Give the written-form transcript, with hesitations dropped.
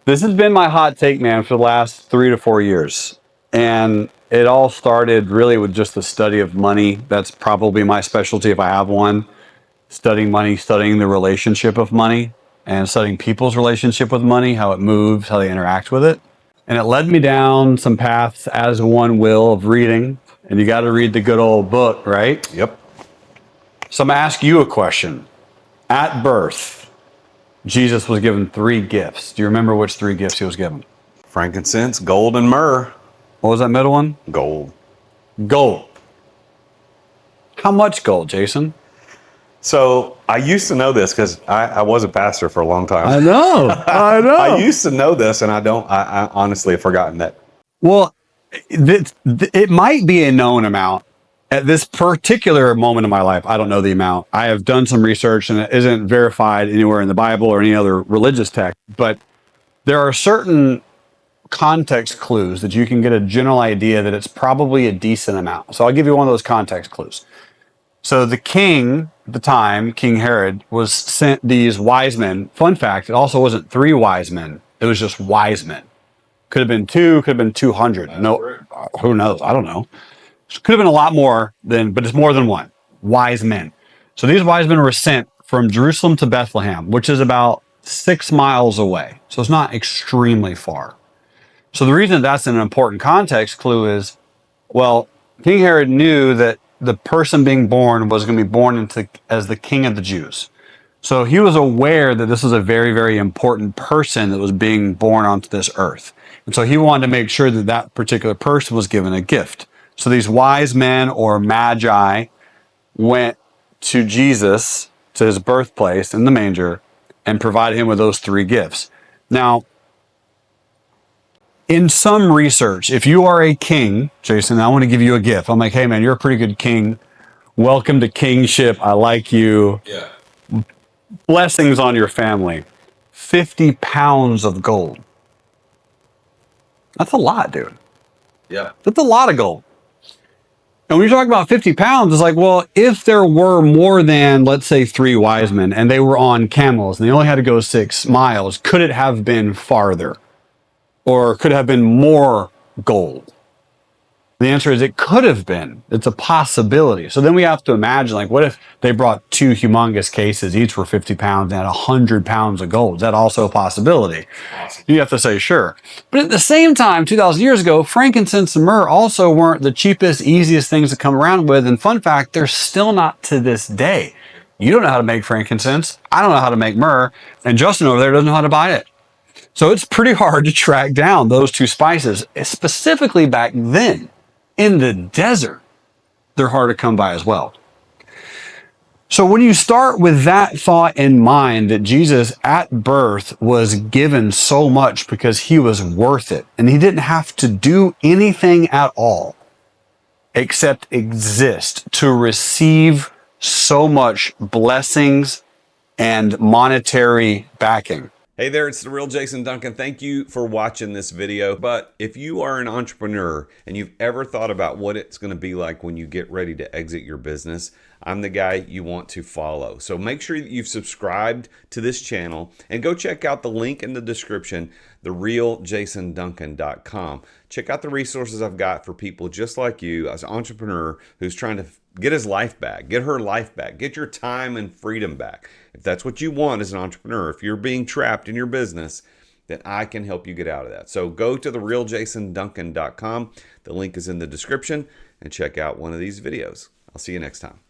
This has been my hot take, man, for the last 3 to 4 years. And it all started really with just the study of money. That's probably my specialty if I have one. Studying money, studying the relationship of money, and studying people's relationship with money, how it moves, how they interact with it. And it led me down some paths, as one will, of reading. And you got to read the good old book, right? Yep. So I'm going to ask you a question. At birth, Jesus was given 3 gifts. Do you remember which 3 gifts he was given? Frankincense, gold, and myrrh. What was that middle one? Gold. Gold. How much gold, Jason? So I used to know this because I was a pastor for a long time. I know. I used to know this, and I honestly have forgotten that. Well, it might be a known amount. At this particular moment in my life, I don't know the amount. I have done some research, and it isn't verified anywhere in the Bible or any other religious text. But there are certain context clues that you can get a general idea that it's probably a decent amount. So I'll give you one of those context clues. So the king at the time, King Herod, was sent these wise men. Fun fact, it also wasn't 3 wise men. It was just wise men. Could have been 2, could have been 200. No, who knows? I don't know. Could have been a lot more than, but it's more than 1. Wise men. So these wise men were sent from Jerusalem to Bethlehem, which is about 6 miles away. So it's not extremely far. So the reason that's an important context clue is, well, King Herod knew that the person being born was going to be born as the king of the Jews. So he was aware that this was a very, very important person that was being born onto this earth. And so he wanted to make sure that that particular person was given a gift. So these wise men, or magi, went to Jesus, to his birthplace in the manger, and provided him with those 3 gifts. Now, in some research, if you are a king, Jason, I want to give you a gift. I'm like, hey, man, you're a pretty good king. Welcome to kingship. I like you. Yeah. Blessings on your family. 50 pounds of gold. That's a lot, dude. Yeah. That's a lot of gold. And when you talk about 50 pounds, it's like, well, if there were more than, let's say, 3 wise men, and they were on camels, and they only had to go 6 miles, could it have been farther? Or could it have been more gold? The answer is it could have been. It's a possibility. So then we have to imagine, like, what if they brought 2 humongous cases, each were 50 pounds, and had 100 pounds of gold? Is that also a possibility? Awesome. You have to say, sure. But at the same time, 2,000 years ago, frankincense and myrrh also weren't the cheapest, easiest things to come around with. And fun fact, they're still not to this day. You don't know how to make frankincense. I don't know how to make myrrh. And Justin over there doesn't know how to buy it. So it's pretty hard to track down those 2 spices, specifically back then in the desert. They're hard to come by as well. So when you start with that thought in mind, that Jesus at birth was given so much because he was worth it, and he didn't have to do anything at all except exist to receive so much blessings and monetary backing. Hey there, it's the real Jason Duncan. Thank you for watching this video. But if you are an entrepreneur and you've ever thought about what it's going to be like when you get ready to exit your business, I'm the guy you want to follow. So make sure that you've subscribed to this channel and go check out the link in the description, therealjasonduncan.com. Check out the resources I've got for people just like you, as an entrepreneur who's trying to get his life back, get her life back, get your time and freedom back. If that's what you want as an entrepreneur, if you're being trapped in your business, then I can help you get out of that. So go to therealjasonduncan.com. The link is in the description, and check out one of these videos. I'll see you next time.